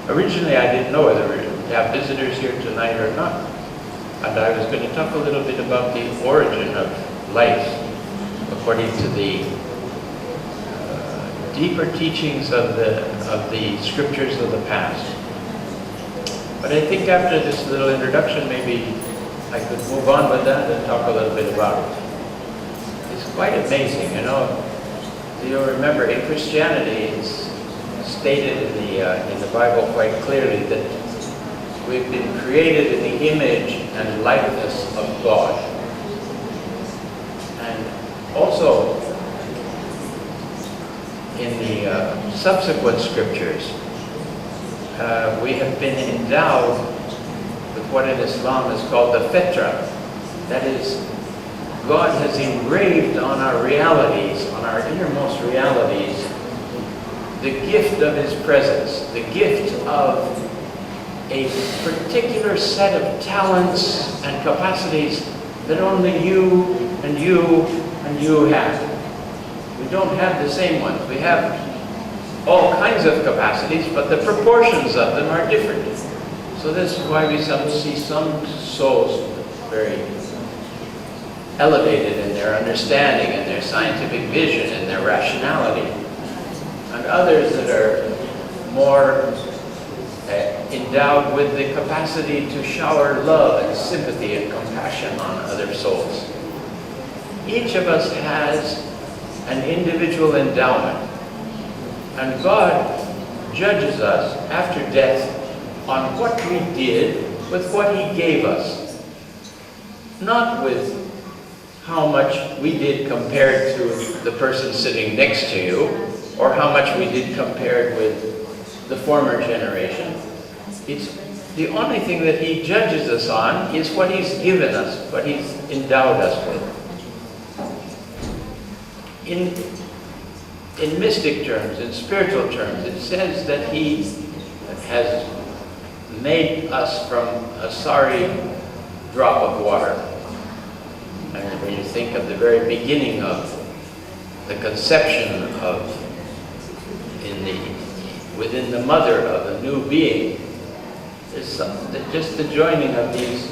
Originally, I didn't know whether we have visitors here tonight or not. And I was going to talk a little bit about the origin of life according to the deeper teachings of the scriptures of the past. But I think after this little introduction, maybe I could move on with that and talk a little bit about it. It's quite amazing, you know. You'll remember in Christianity, it's stated in the Bible quite clearly that we've been created in the image and likeness of God. And also in the subsequent scriptures, we have been endowed with what in Islam is called the fitra. That is, God has engraved on our realities, on our innermost realities, the gift of His presence, the gift of a particular set of talents and capacities that only you and you and you have. We don't have the same ones. We have all kinds of capacities, but the proportions of them are different. So this is why we see some souls very elevated in their understanding and their scientific vision and their rationality, and others that are more endowed with the capacity to shower love and sympathy and compassion on other souls. Each of us has an individual endowment, and God judges us after death on what we did with what He gave us, not with how much we did compared to the person sitting next to you, or how much we did compared with the former generation. It's the only thing that He judges us on is what He's given us, what He's endowed us with. In mystic terms, in spiritual terms, it says that He has made us from a sorry drop of water. And when you think of the very beginning of the conception of within the mother of a new being, there's just the joining of these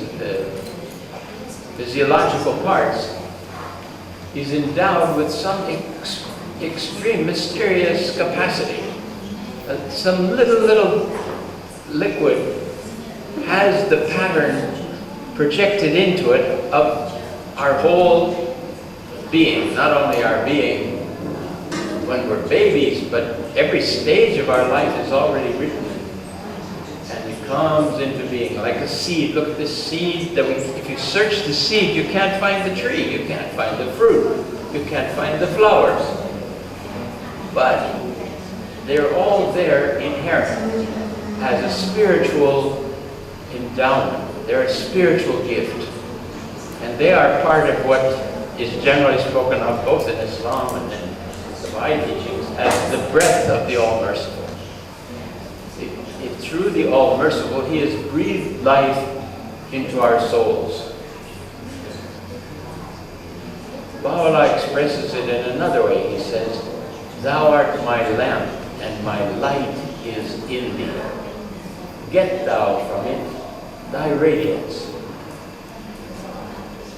physiological parts. He's endowed with some extreme mysterious capacity. Some little liquid has the pattern projected into it of our whole being, not only our being when we're babies, but every stage of our life is already written. And it comes into being like a seed. Look at this seed that if you search the seed, you can't find the tree, you can't find the fruit, you can't find the flowers. But they're all there inherent as a spiritual endowment. They're a spiritual gift. And they are part of what is generally spoken of both in Islam and in the Bahá'í teachings as the breath of the All-Merciful. Through the All-Merciful, He has breathed life into our souls. Baha'u'llah expresses it in another way. He says, "Thou art my lamp, and my light is in thee. Get thou from it thy radiance."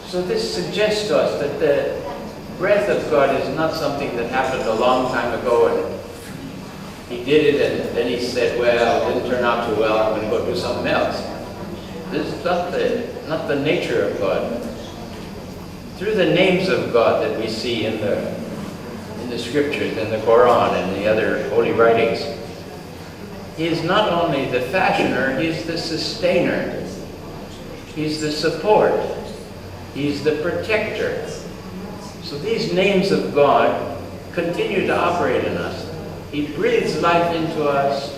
So this suggests to us that the breath of God is not something that happened a long time ago and He did it and then He said, well, it didn't turn out too well, I'm going to go do something else. This is not the nature of God. Through the names of God that we see in the scriptures, in the Quran and the other holy writings, He is not only the fashioner, He's the sustainer. He's the support. He's the protector. So these names of God continue to operate in us. He breathes life into us.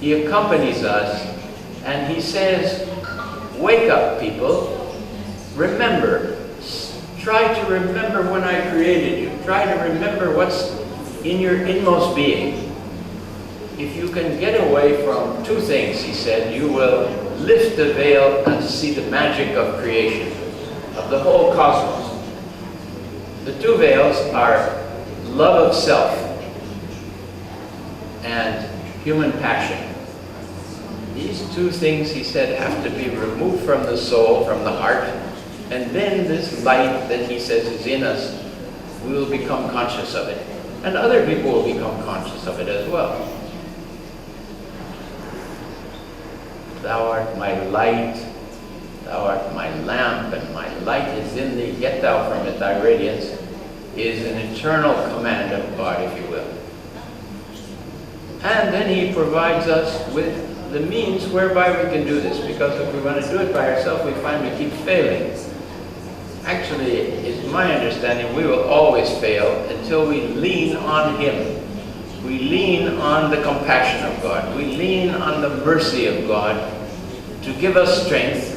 He accompanies us. And He says, wake up, people. Remember. Try to remember when I created you. Try to remember what's in your inmost being. If you can get away from two things, He said, you will lift the veil and see the magic of creation, of the whole cosmos. The two veils are love of self and human passion. These two things, he said, have to be removed from the soul, from the heart, and then this light that he says is in us, we will become conscious of it. And other people will become conscious of it as well. Thou art my light, thou art my lamp, and my light is in thee. Get thou from it thy radiance, is an eternal command of God, if you will. And then he provides us with the means whereby we can do this, because if we want to do it by ourselves, we find we keep failing. Actually, it's my understanding we will always fail until we lean on him. We lean on the compassion of God. We lean on the mercy of God to give us strength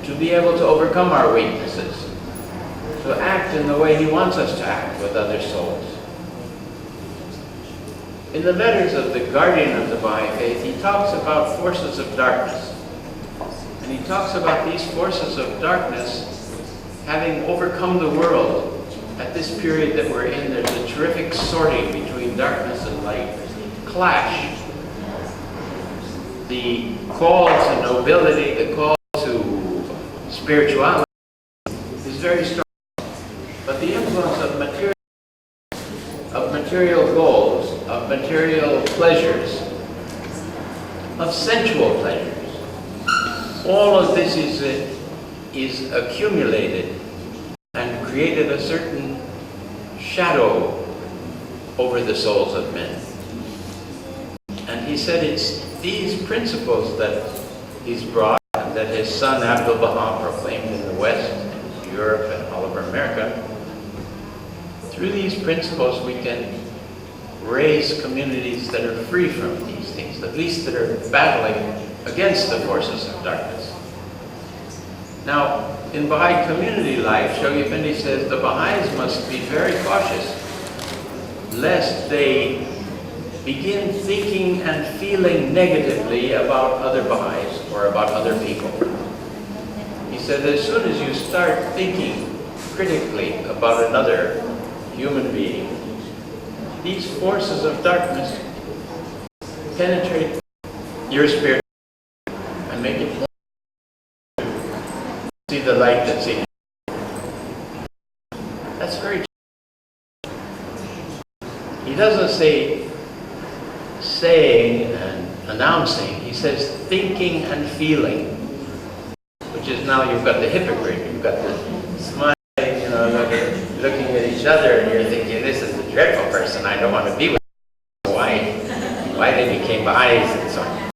to be able to overcome our weaknesses, to act in the way he wants us to act with other souls. In the letters of the guardian of the Baha'i faith, he talks about forces of darkness. And he talks about these forces of darkness having overcome the world. At this period that we're in, there's a terrific sorting between darkness and light, clash. The call to nobility, the call to spirituality is very strong. But the influence of material goals, of material pleasures, of sensual pleasures, all of this is accumulated and created a certain shadow over the souls of men. And he said it's these principles that he's brought, and that his son Abdul-Baha proclaimed in the West, in Europe and all over America. Through these principles we can raise communities that are free from these things, at least that are battling against the forces of darkness. Now, in Baha'i community life, Shoghi Effendi says the Baha'is must be very cautious lest they begin thinking and feeling negatively about other Baha'is or about other people. He said as soon as you start thinking critically about another human being, these forces of darkness penetrate your spirit and make it see the light that's in you. That's very true. He doesn't say saying and announcing. He says thinking and feeling, which is now you've got the hypocrite, you've got the smiling, you know, looking at each other, and you're thinking, this is a dreadful person, I don't want to be with him. Why they became Baha'is and so on.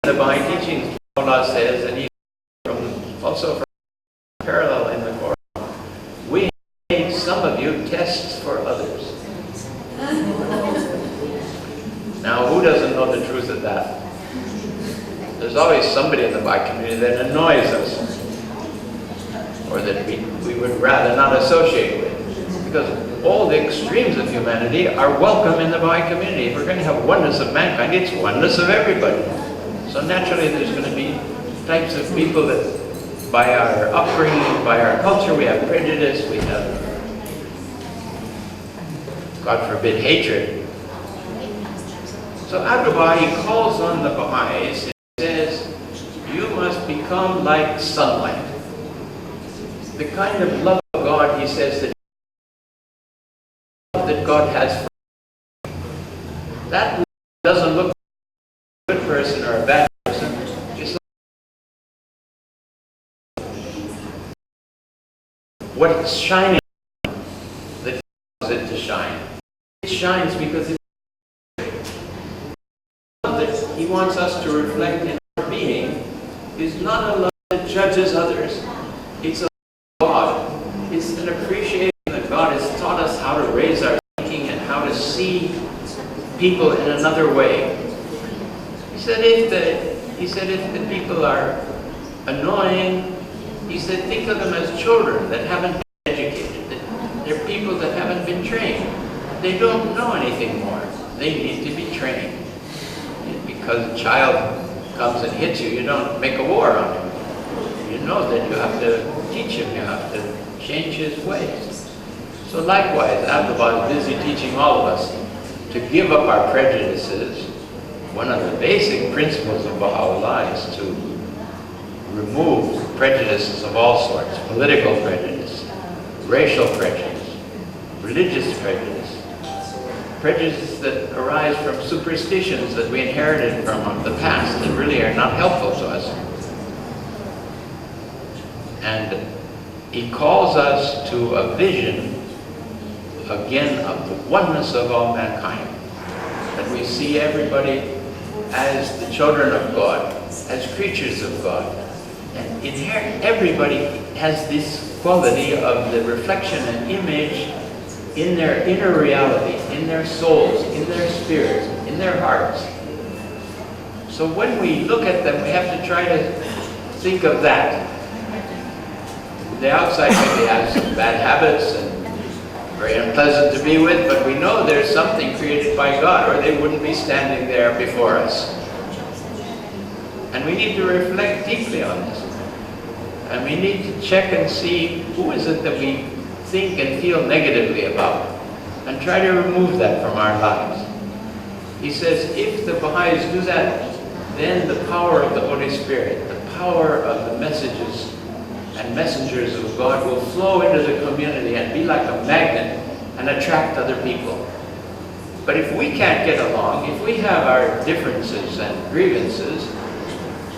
The Baha'i teachings, Allah says, and he's also from parallel in the Quran, we made some of you tests for others. Now, who doesn't know the truth of that? There's always somebody in the Baha'i community that annoys us, or that we would rather not associate with, because all the extremes of humanity are welcome in the Baha'i community. If we're going to have oneness of mankind, it's oneness of everybody. So naturally there's going to be types of people that by our upbringing, by our culture, we have prejudice, we have, God forbid, hatred. So Abdul-Baha calls on the Baha'is and says, you must become like sunlight. The kind of love of God, he says, that God has for you. That love doesn't look like a good person or a bad person. Just what it's shining that causes it to shine. It shines because it's that he wants us to reflect in our being is not a love that judges others. It's a love of God. It's an appreciation that God has taught us how to raise our thinking and how to see people in another way. He said if the people are annoying, he said think of them as children that haven't been educated. They're people that haven't been trained. They don't know anything more. They need to be trained. Because a child comes and hits you, you don't make a war on him. You know that you have to teach him, you have to change his ways. So likewise, Abdullah is busy teaching all of us to give up our prejudices. One of the basic principles of Baha'u'llah is to remove prejudices of all sorts: political prejudice, racial prejudice, religious prejudice, prejudices that arise from superstitions that we inherited from the past that really are not helpful to us. And he calls us to a vision, again, of the oneness of all mankind. That we see everybody as the children of God, as creatures of God. And everybody has this quality of the reflection and image in their inner reality, in their souls, in their spirits, in their hearts. So when we look at them, we have to try to think of that. The outside maybe has some bad habits and very unpleasant to be with, but we know there's something created by God, or they wouldn't be standing there before us. And we need to reflect deeply on this. And we need to check and see who is it that we think and feel negatively about, and try to remove that from our lives. He says if the Baha'is do that, then the power of the Holy Spirit, the power of the messages and messengers of God will flow into the community and be like a magnet and attract other people. But if we can't get along, if we have our differences and grievances,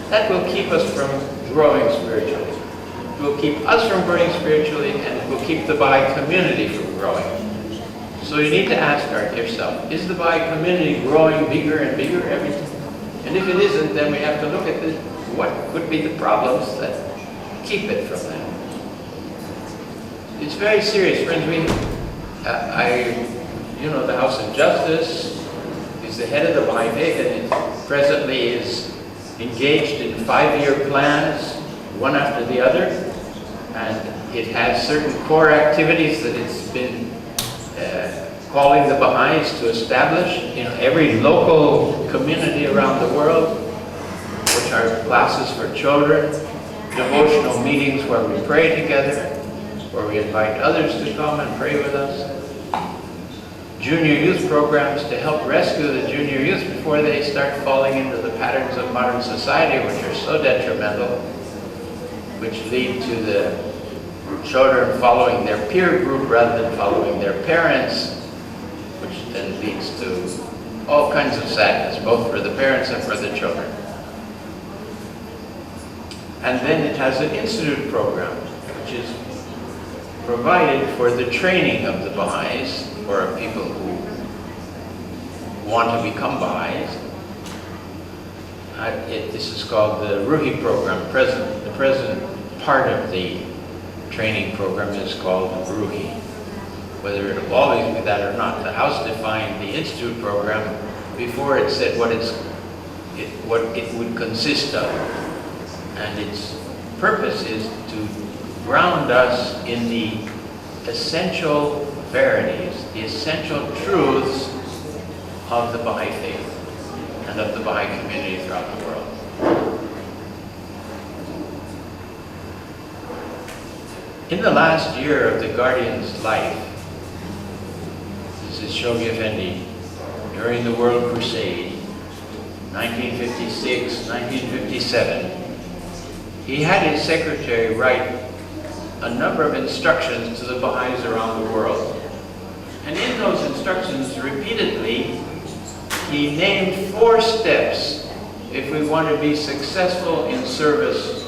that will keep us from growing spiritually. It will keep us from growing spiritually, and it will keep the Baha'i community from growing. So you need to ask yourself, is the Baha'i community growing bigger and bigger every time? And if it isn't, then we have to look at what could be the problems that keep it from that. It's very serious, friends. The House of Justice is the head of the Baha'i faith, and it presently is engaged in 5-year plans, one after the other, and it has certain core activities that it's been calling the Baha'is to establish in every local community around the world, which are classes for children, devotional meetings where we pray together, where we invite others to come and pray with us, junior youth programs to help rescue the junior youth before they start falling into the patterns of modern society, which are so detrimental, which lead to the children following their peer group rather than following their parents, which then leads to all kinds of sadness, both for the parents and for the children. And then it has an institute program, which is provided for the training of the Baha'is, or people who want to become Baha'is. This is called the Ruhi program. The present part of the training program is called Ruhi. Whether it will always be that or not, the House defined the institute program before it said what it would consist of. And its purpose is to ground us in the essential verities, the essential truths of the Baha'i faith and of the Baha'i community throughout the world. In the last year of the Guardian's life, this is Shoghi Effendi, during the World Crusade, 1956, 1957, he had his secretary write a number of instructions to the Baha'is around the world. And in those instructions, repeatedly, he named 4 steps if we want to be successful in service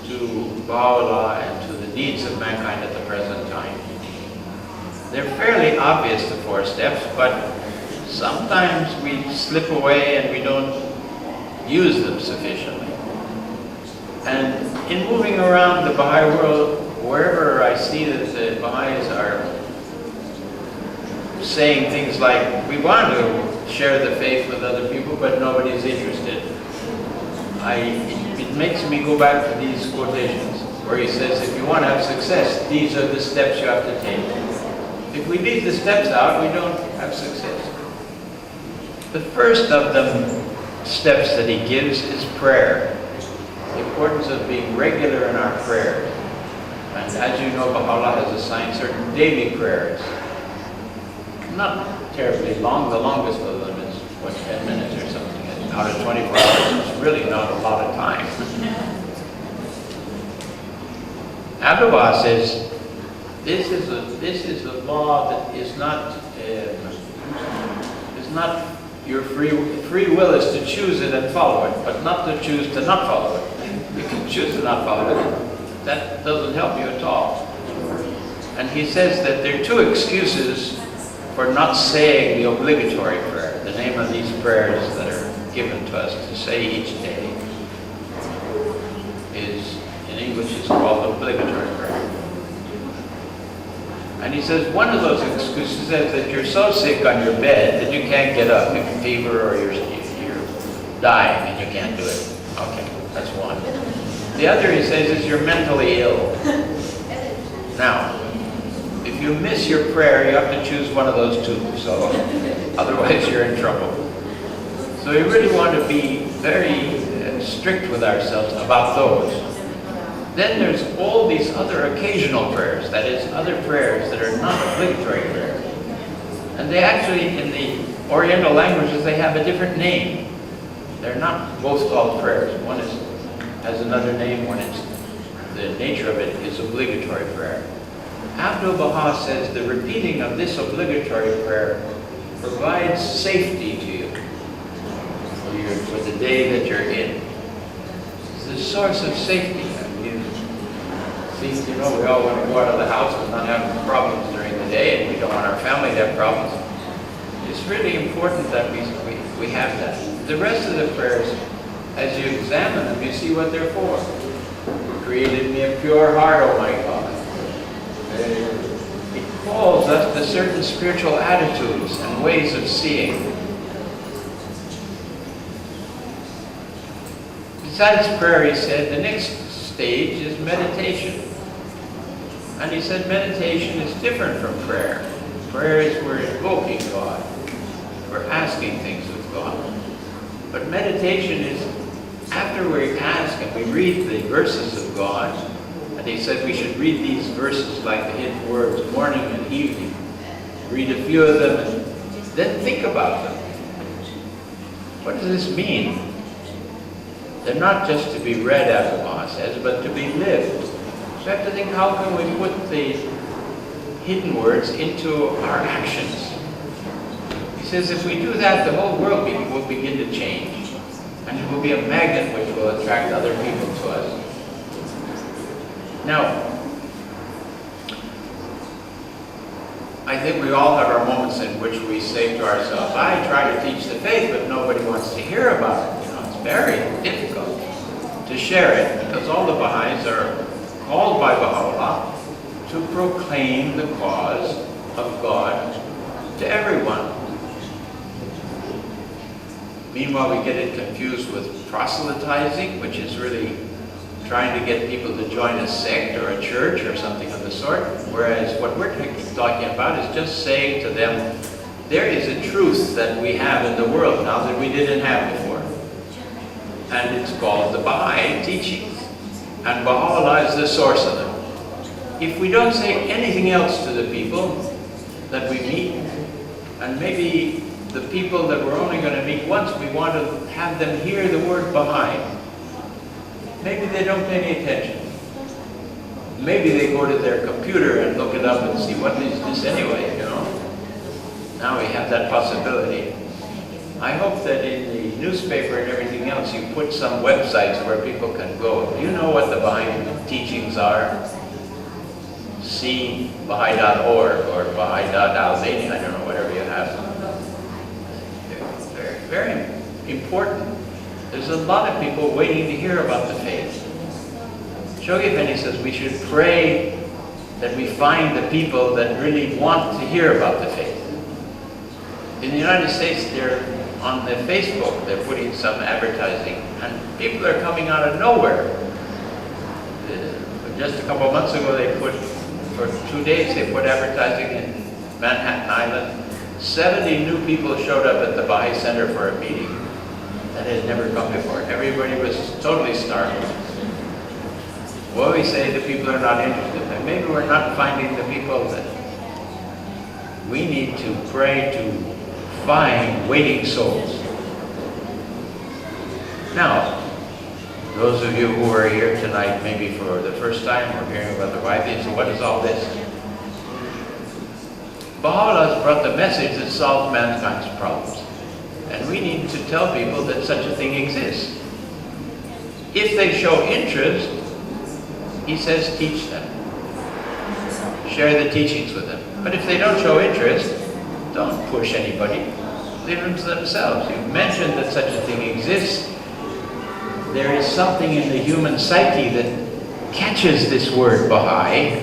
to Baha'u'llah and to the needs of mankind at the present time. They're fairly obvious, the 4 steps, but sometimes we slip away and we don't use them sufficiently. And in moving around the Baha'i world, wherever I see that the Baha'is are saying things like, we want to share the faith with other people, but nobody's interested, it makes me go back to these quotations, where he says, if you want to have success, these are the steps you have to take. If we leave the steps out, we don't have success. The first of the steps that he gives is prayer. The importance of being regular in our prayers. And as you know, Baha'u'llah has assigned certain daily prayers. not terribly long. The longest of them is, what, 10 minutes or something. And out of 24 hours, it's really not a lot of time. Abdu'l-Baha says, this is a law that is not your free will is to choose it and follow it, but not to choose to not follow it. You can choose to not follow it. That doesn't help you at all. And he says that there are two excuses for not saying the obligatory prayer. The name of these prayers that are given to us to say each day is, in English, is called obligatory prayer. And he says one of those excuses is that you're so sick on your bed that you can't get up. You have a fever or you're dying and you can't do it. Okay, that's one. The other, he says, is you're mentally ill. Now, if you miss your prayer, you have to choose one of those two. So otherwise you're in trouble. So we really want to be very strict with ourselves about those. Then there's all these other occasional prayers, that is, other prayers that are not obligatory prayers. And they actually, in the Oriental languages, they have a different name. They're not both called prayers. One has another name, one is, the nature of it is obligatory prayer. Abdu'l-Baha says the repeating of this obligatory prayer provides safety to you for the day that you're in. It's the source of safety. You know, we all want to go out of the house and not have problems during the day, and we don't want our family to have problems. It's really important that we have that. The rest of the prayers, as you examine them, you see what they're for. You created me a pure heart, oh my God. It calls us to certain spiritual attitudes and ways of seeing. Besides prayer, he said, the next stage is meditation. And he said meditation is different from prayer. Prayer is we're invoking God. We're asking things of God. But meditation is after we ask and we read the verses of God, and he said we should read these verses like the hidden words morning and evening. Read a few of them and then think about them. What does this mean? They're not just to be read, as the Bahá'í says, but to be lived. So we have to think, how can we put the hidden words into our actions? He says if we do that, the whole world will begin to change. And it will be a magnet which will attract other people to us. Now, I think we all have our moments in which we say to ourselves, I try to teach the faith, but nobody wants to hear about it. It's very difficult to share it because all the Baha'is are called by Baha'u'llah to proclaim the cause of God to everyone. Meanwhile, we get it confused with proselytizing, which is really trying to get people to join a sect or a church or something of the sort, whereas what we're talking about is just saying to them, there is a truth that we have in the world now that we didn't have before. And it's called the Bahá'í teachings. And Baha'u'llah is the source of them. If we don't say anything else to the people that we meet, and maybe the people that we're only going to meet once, we want to have them hear the word Bahá'í. Maybe they don't pay any attention. Maybe they go to their computer and look it up and see what is this anyway, you know. Now we have that possibility. I hope that in the newspaper and everything else you put some websites where people can go. Do you know what the Bahá'í teachings are? See Bahá'í.org or Bahá'í.Albania, I don't know, whatever you have. They're very important. There's a lot of people waiting to hear about the faith. Shoghi Effendi says we should pray that we find the people that really want to hear about the faith. In the United States, they're on the Facebook, they're putting some advertising, and people are coming out of nowhere. Just a couple of months ago, they put, for 2 days, they put advertising in Manhattan Island. 70 new people showed up at the Bahá'í Center for a meeting that had never come before. Everybody was totally startled. Well, we say the people are not interested, and maybe we're not finding the people that we need to pray to find waiting souls. Now, those of you who are here tonight, maybe for the first time, or hearing about the Bahá'í, so what is all this? Baha'u'llah has brought the message that solves mankind's problems. And we need to tell people that such a thing exists. If they show interest, he says teach them. Share the teachings with them. But if they don't show interest, don't push anybody. Leave them to themselves. You've mentioned that such a thing exists. There is something in the human psyche that catches this word Bahá'í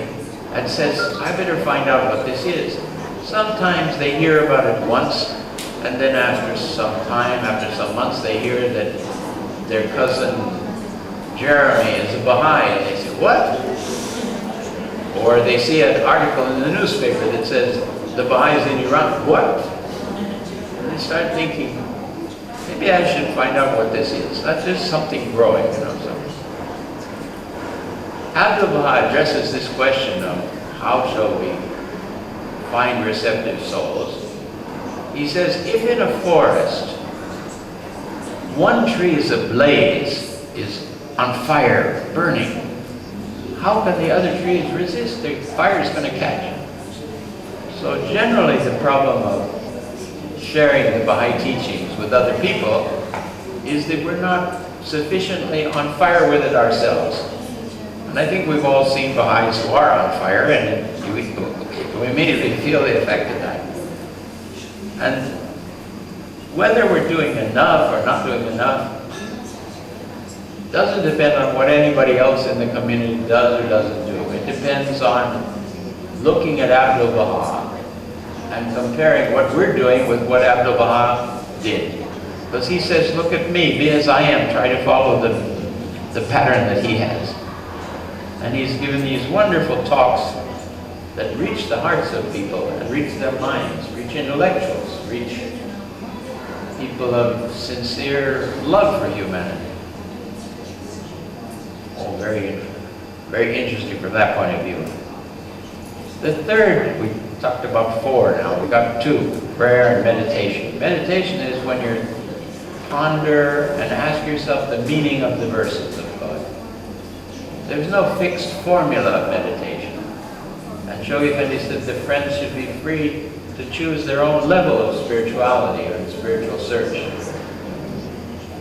and says, I better find out what this is. Sometimes they hear about it once, and then after some time, after some months, they hear that their cousin Jeremy is a Bahá'í, and they say, what? Or they see an article in the newspaper that says, the Baha'is in Iran, what? And they start thinking, maybe I should find out what this is. That's just something growing, you know. So Abdu'l-Bahá addresses this question of how shall we find receptive souls. He says, if in a forest one tree is ablaze, is on fire, burning, how can the other trees resist? The fire is going to catch. So generally the problem of sharing the Bahá'í teachings with other people is that we're not sufficiently on fire with it ourselves. And I think we've all seen Baha'is who are on fire, and we immediately feel the effect of that. And whether we're doing enough or not doing enough doesn't depend on what anybody else in the community does or doesn't do. It depends on looking at Abdu'l-Bahá and comparing what we're doing with what Abdu'l-Bahá did. Because he says, look at me, be as I am, try to follow the pattern that he has. And he's given these wonderful talks that reach the hearts of people and reach their minds, reach intellectuals, reach people of sincere love for humanity. Oh, very interesting from that point of view. The third, we talked about 4 now, we got 2, prayer and meditation. Meditation is when you ponder and ask yourself the meaning of the verses of God. There's no fixed formula of meditation. And Shoghi Effendi said the friends should be free to choose their own level of spirituality or spiritual search.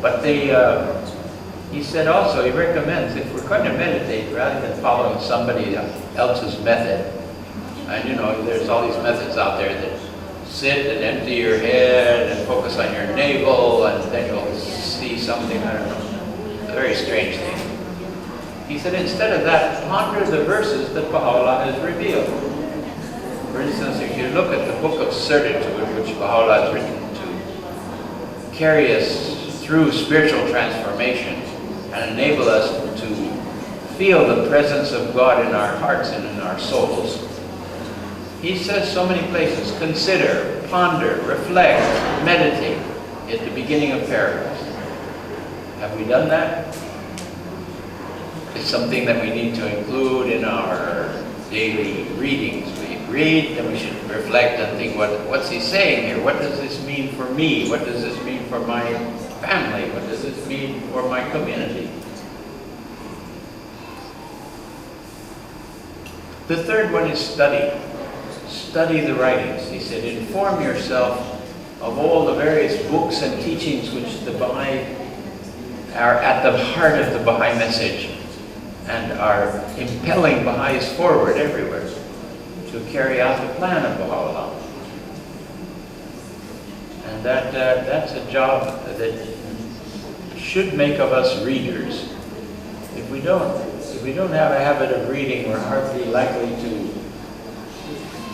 But he said also, he recommends, if we're going to meditate, rather than following somebody else's method, and you know, there's all these methods out there that sit and empty your head and focus on your navel, and then you'll see something, I don't know, a very strange thing. He said, instead of that, ponder the verses that Baha'u'llah has revealed. For instance, if you look at the Book of Certitude, which Baha'u'llah has written to carry us through spiritual transformation and enable us to feel the presence of God in our hearts and in our souls, he says so many places, consider, ponder, reflect, meditate, at the beginning of paragraphs. Have we done that? It's something that we need to include in our daily readings. We read, then we should reflect and think, what's he saying here? What does this mean for me? What does this mean for my family? What does this mean for my community? The third one is study. Study the writings. He said, inform yourself of all the various books and teachings which the Bahá'í are at the heart of the Bahá'í message and are impelling Baha'is forward everywhere to carry out the plan of Baha'u'llah. And that's a job that should make of us readers. If we don't have a habit of reading, we're hardly likely to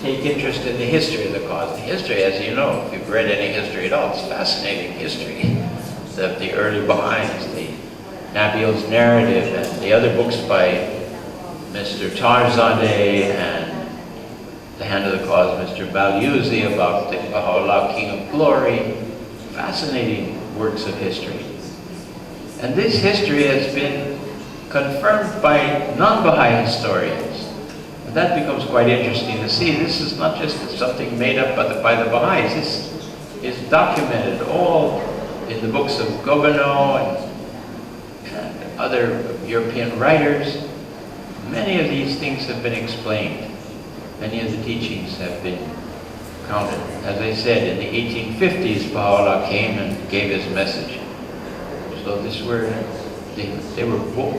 take interest in the history of the cause. The history, as you know, if you've read any history at all, it's fascinating history of the early Baha'is, the Nabil's narrative, and the other books by Mr. Tarzadeh and The Hand of the Cause, Mr. Balyuzi, about the Baha'u'llah, King of Glory. Fascinating works of history. And this history has been confirmed by non-Baha'i historians. That becomes quite interesting to see. This is not just something made up by the Baha'is. This is documented all in the books of Gobineau and other European writers. Many of these things have been explained. Many of the teachings have been counted. As I said, in the 1850s, Baha'u'llah came and gave his message. So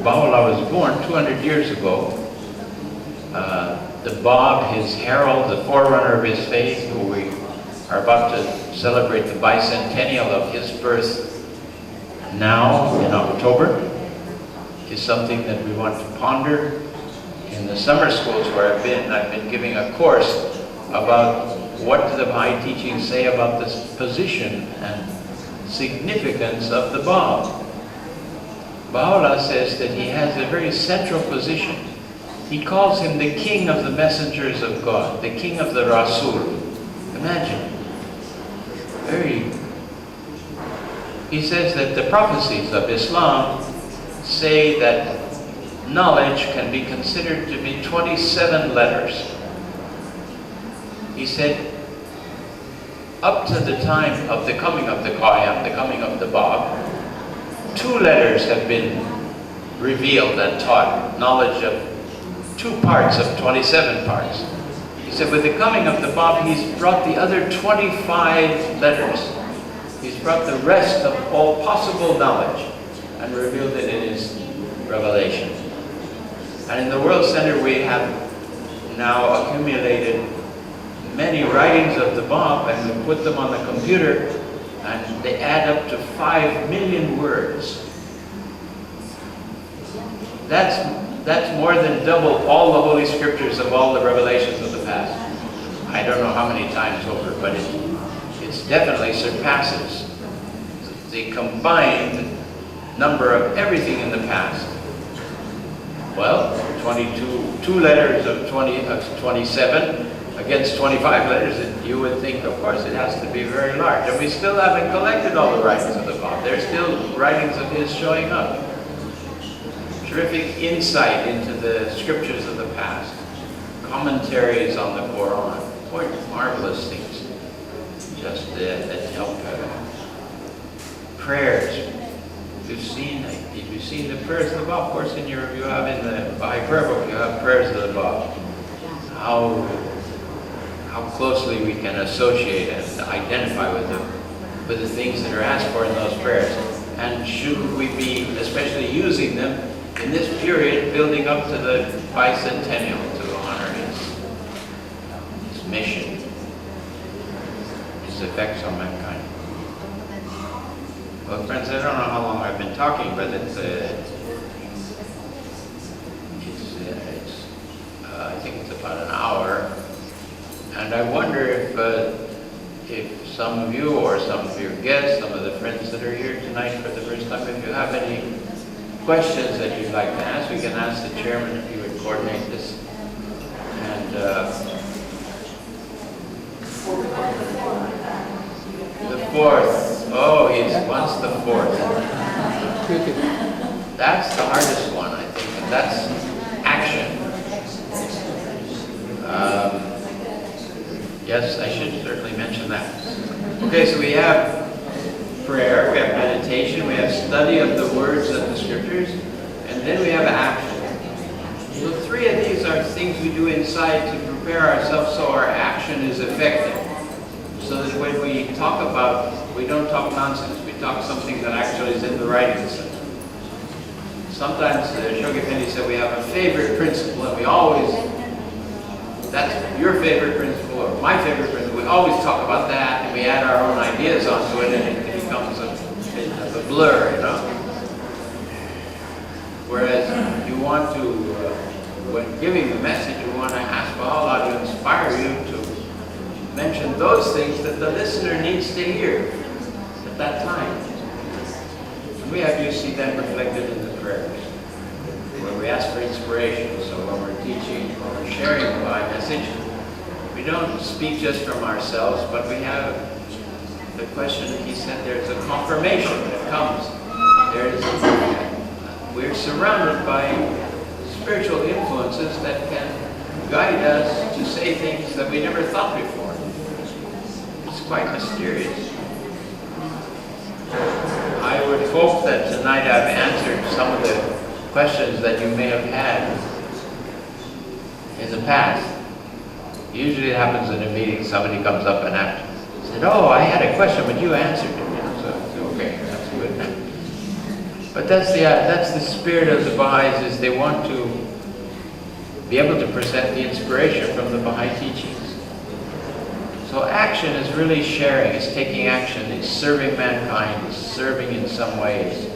Baha'u'llah was born 200 years ago. The Bab, his herald, the forerunner of his faith, who we are about to celebrate the bicentennial of his birth now in October, is something that we want to ponder. In the summer schools where I've been giving a course about what do the Baha'i teachings say about this position and significance of the Bab. Baha'u'llah says that he has a very central position. He calls him the king of the messengers of God, the king of the Rasul. Imagine. He says that the prophecies of Islam say that knowledge can be considered to be 27 letters. He said, up to the time of the coming of the Qayyam, the coming of the Bab, 2 letters have been revealed and taught, knowledge of 2 parts of 27 parts. He said, with the coming of the Bab, he's brought the other 25 letters. He's brought the rest of all possible knowledge and revealed it in his revelation. And in the World Center, we have now accumulated many writings of the Bab, and we put them on the computer, and they add up to 5 million words. That's more than double all the Holy Scriptures of all the revelations of the past. I don't know how many times over, but it definitely surpasses the combined number of everything in the past. Well, 2 letters of 27 against 25 letters, you would think, of course, it has to be very large. And we still haven't collected all the writings of the Bab. There's still writings of his showing up. Terrific insight into the scriptures of the past. Commentaries on the Quran. Quite marvelous things. Just that help. Prayers. Did you see the prayers of the Bab? Of course, you have in the Bahá'í prayer book, you have prayers of the Bab. How closely we can associate and identify with the things that are asked for in those prayers. And shouldn't we be especially using them in this period building up to the bicentennial to honor his mission, his effects on mankind? Well, friends, I don't know how long I've been talking, but I think it's about an hour. And I wonder if some of you or some of your guests, some of the friends that are here tonight for the first time, if you have any questions that you'd like to ask, we can ask the chairman if he would coordinate this. And the 4th. Oh, he wants the 4th. That's the hardest one, I think, and that's action. Yes, I should certainly mention that. Okay, so we have prayer, we have meditation, we have study of the words of the scriptures, and then we have action. So 3 of these are things we do inside to prepare ourselves so our action is effective. So that when we talk about, we don't talk nonsense, we talk something that actually is in the writings. Sometimes Shoghi Effendi said we have a favorite principle, and we always, that's your favorite principle or my favorite principle, we always talk about that, and we add our own ideas onto it, and it becomes a blur, you know. Whereas you want to, when giving the message, you want to ask Allah to inspire you to mention those things that the listener needs to hear at that time. And we have you see them reflected in the prayers, where we ask for inspiration. So when we're teaching, when we're sharing the Bahá'í message, we don't speak just from ourselves, but we have the question that he said, there's a confirmation that comes. We're surrounded by spiritual influences that can guide us to say things that we never thought before. It's quite mysterious. I would hope that tonight I've answered some of the questions that you may have had in the past. Usually it happens in a meeting, somebody comes up and said, oh, I had a question, but you answered it. So, okay, that's good. But that's the spirit of the Baha'is, is they want to be able to present the inspiration from the Baha'i teachings. So action is really sharing, it's taking action, it's serving mankind, it's serving in some ways.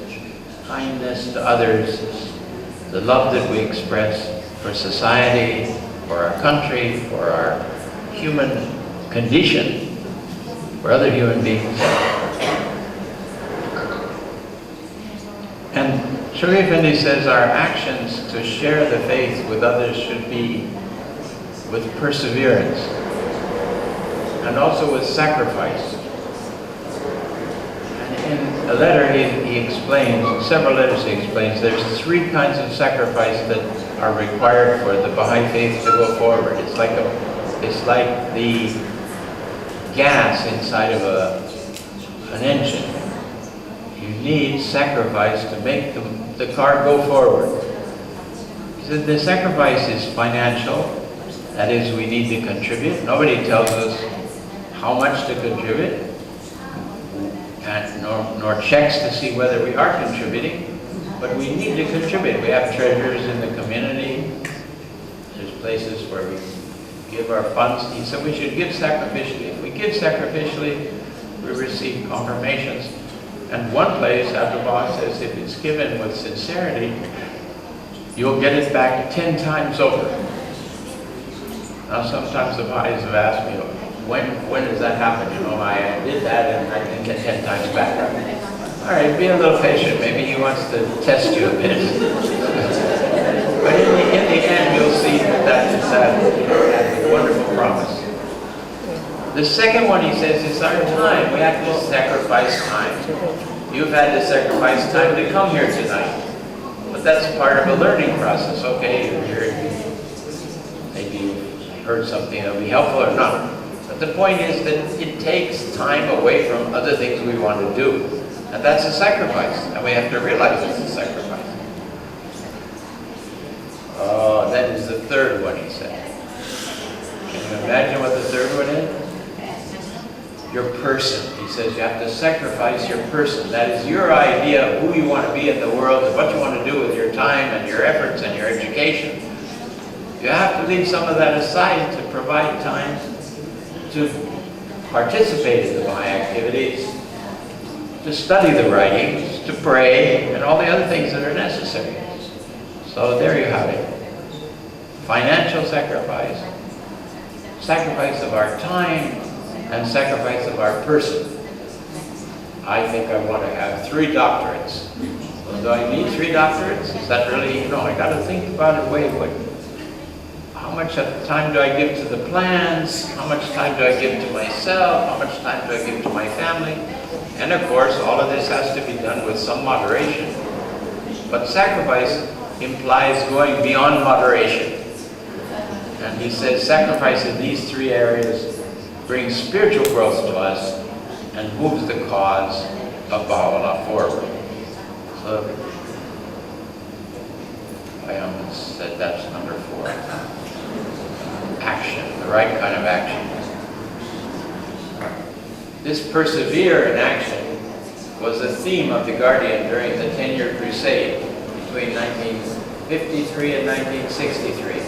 Kindness to others, the love that we express for society, for our country, for our human condition, for other human beings. And Sharif Effendi says our actions to share the faith with others should be with perseverance and also with sacrifice. And in a letter he explains, in several letters he explains, there's 3 kinds of sacrifice that are required for the Baha'i faith to go forward. It's like the gas inside of an engine. You need sacrifice to make the car go forward. He said the sacrifice is financial. That is, we need to contribute. Nobody tells us how much to contribute, and nor checks to see whether we are contributing. But we need to contribute. We have treasures in the community. There's places where we give our funds. He said we should give sacrificially. If we give sacrificially, we receive confirmations. And one place, Abdu'l-Baha says, if it's given with sincerity, you'll get it back 10 times over. Now sometimes the Baha'is have asked me, when does that happen? You know, I did that and I didn't get 10 times back. All right, be a little patient. Maybe he wants to test you a bit. But in the end, you'll see that's a wonderful promise. The second one, he says, is our time. We have to sacrifice time. You've had to sacrifice time to come here tonight. But that's part of a learning process. Okay, maybe you heard something that'll be helpful or not. But the point is that it takes time away from other things we want to do. And that's a sacrifice. And we have to realize it's a sacrifice. Oh, that is the third one, he said. Can you imagine what the third one is? Your person. He says you have to sacrifice your person. That is your idea of who you want to be in the world and what you want to do with your time and your efforts and your education. You have to leave some of that aside to provide time to participate in the Baha'i activities, to study the writings, to pray, and all the other things that are necessary. So there you have it. Financial sacrifice, sacrifice of our time, and sacrifice of our person. I think I want to have 3 doctorates. Well, do I need 3 doctorates? Is that really, I got to think about it way. How much time do I give to the plans? How much time do I give to myself? How much time do I give to my family? And of course, all of this has to be done with some moderation. But sacrifice implies going beyond moderation. And he says sacrifice in these 3 areas brings spiritual growth to us and moves the cause of Baha'u'llah forward. So, I almost said that's number 4. Action, the right kind of action. This persevere in action was the theme of the Guardian during the 10-year crusade between 1953 and 1963.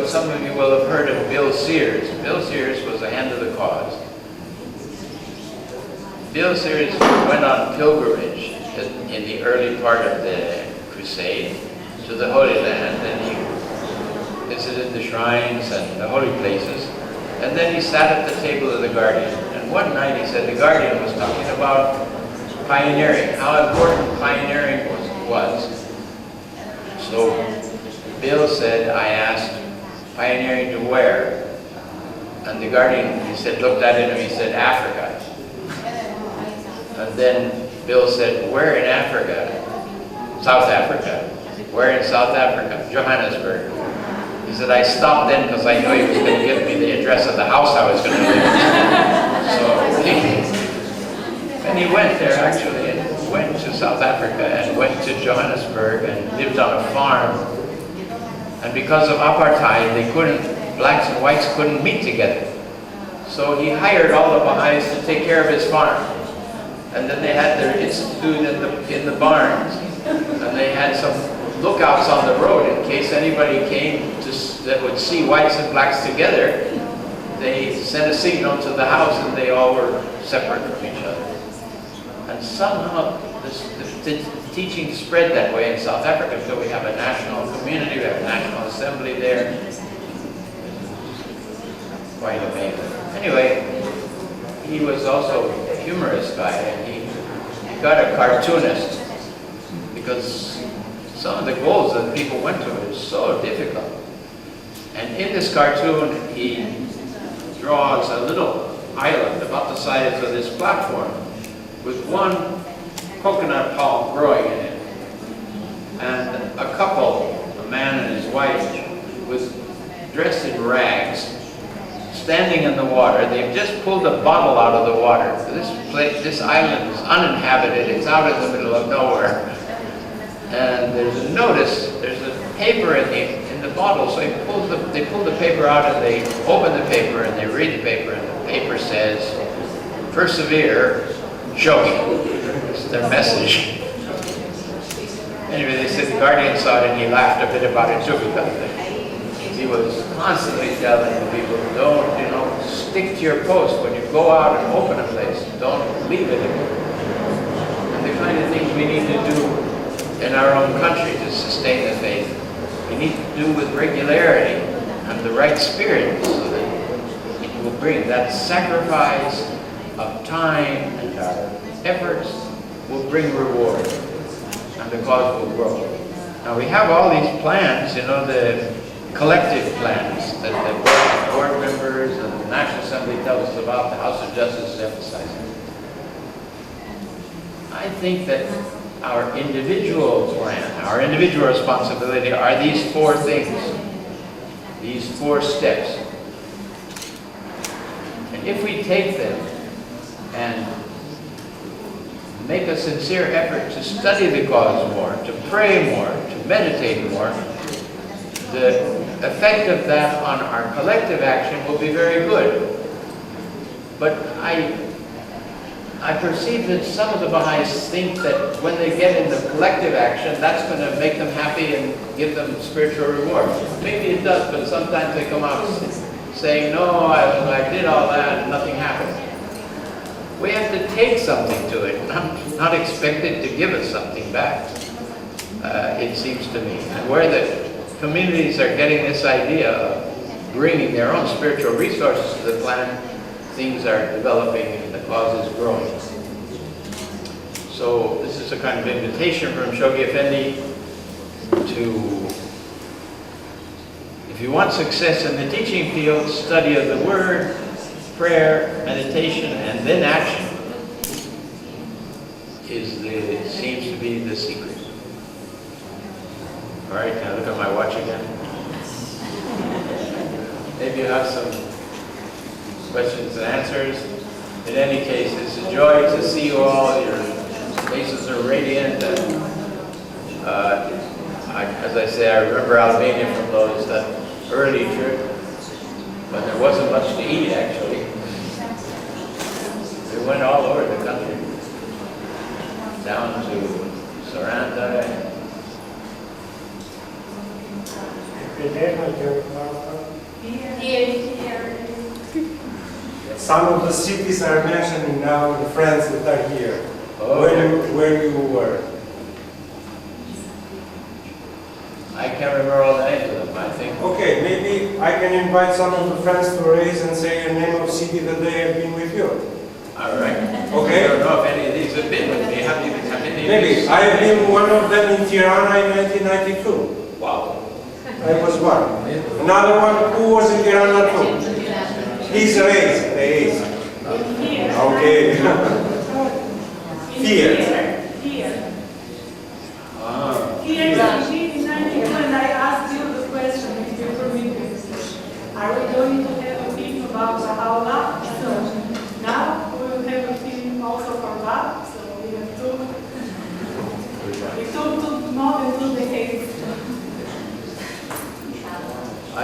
Some of you will have heard of Bill Sears. Bill Sears was a hand of the cause. Bill Sears went on pilgrimage in the early part of the crusade to the Holy Land, and he visited the shrines and the holy places, and then he sat at the table of the Guardian. And one night he said the Guardian was talking about pioneering, how important pioneering was. So Bill said, I asked, pioneering to where? And the Guardian, he said, looked at him and he said, Africa. And then Bill said, where in Africa? South Africa. Where in South Africa? Johannesburg. He said, I stopped then because I knew he was going to give me the address of the house I was going to live in. And he went there actually, and went to South Africa, and went to Johannesburg, and lived on a farm. And because of apartheid, blacks and whites couldn't meet together. So he hired all the Baha'is to take care of his farm. And then they had their institute in the barns. And they had some lookouts on the road in case anybody came that would see whites and blacks together. They sent a signal to the house, and they all were separate from each other. And somehow the teaching spread that way in South Africa, so we have a national community, we have a national assembly there. Quite amazing. Anyway, he was also a humorous guy, and he got a cartoonist because some of the goals that people went to were so difficult. And in this cartoon, he draws a little island about the size of this platform with one coconut palm growing in it. And a couple, a man and his wife, dressed in rags, standing in the water. They've just pulled a bottle out of the water. This island is uninhabited. It's out in the middle of nowhere. And there's a notice, there's a paper in the bottle, so they pull the paper out, and they open the paper, and they read the paper, and the paper says, persevere, Shogi. It's their message. Anyway, they said the Guardian saw it, and he laughed a bit about it too, because he was constantly telling the people, don't, stick to your post. When you go out and open a place, don't leave it. And the kind of things we need to do in our own country to sustain the faith, we need to do with regularity and the right spirit, so that it will bring that sacrifice of time and our efforts will bring reward, and the cause will grow. Now we have all these plans, the collective plans that the board members and the National Assembly tells us about, the House of Justice is emphasizing. I think that our individual plan, our individual responsibility are these four things, these four steps. And if we take them and make a sincere effort to study the cause more, to pray more, to meditate more, the effect of that on our collective action will be very good. But I perceive that some of the Baha'is think that when they get into collective action, that's going to make them happy and give them spiritual reward. Maybe it does, but sometimes they come out saying, no, I did all that and nothing happened. We have to take something to it, not expect it to give us something back, it seems to me. And where the communities are getting this idea of bringing their own spiritual resources to the plan, things are developing and the cause is growing. So this is a kind of invitation from Shoghi Effendi to, if you want success in the teaching field, study of the word, prayer, meditation, and then action seems to be the secret. All right, can I look at my watch again? Maybe you have some questions and answers. In any case, it's a joy to see you all. Your faces are radiant. And, as I say, I remember Albania from that early trip, when there wasn't much to eat, actually. We went all over the country, down to Saranda. Some of the cities are mentioning now, the friends that are here. Where you were. I can't remember all the names of them, I think. Okay, maybe I can invite some of the friends to raise and say a name of city that they have been with you. All right. Okay. I don't know if any of these have been with me. Have any Maybe. I have been one of them in Tirana in 1992. Wow. I was one. Another one who was in Tirana too. He's raised. Okay. Here. Here, when I asked you the question, if you permit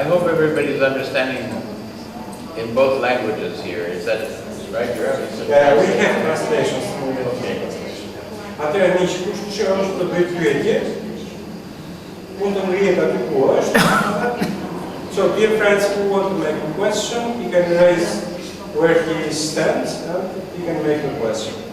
I hope everybody's understanding in both languages here. Is that right? You're having some Yeah, we have translations. Atëherë miq, kush dëshiron të bëj pyetje, mund të ngrihet aty ku është. So, dear friends who want to make a question, he can raise where he stands and he can make a question.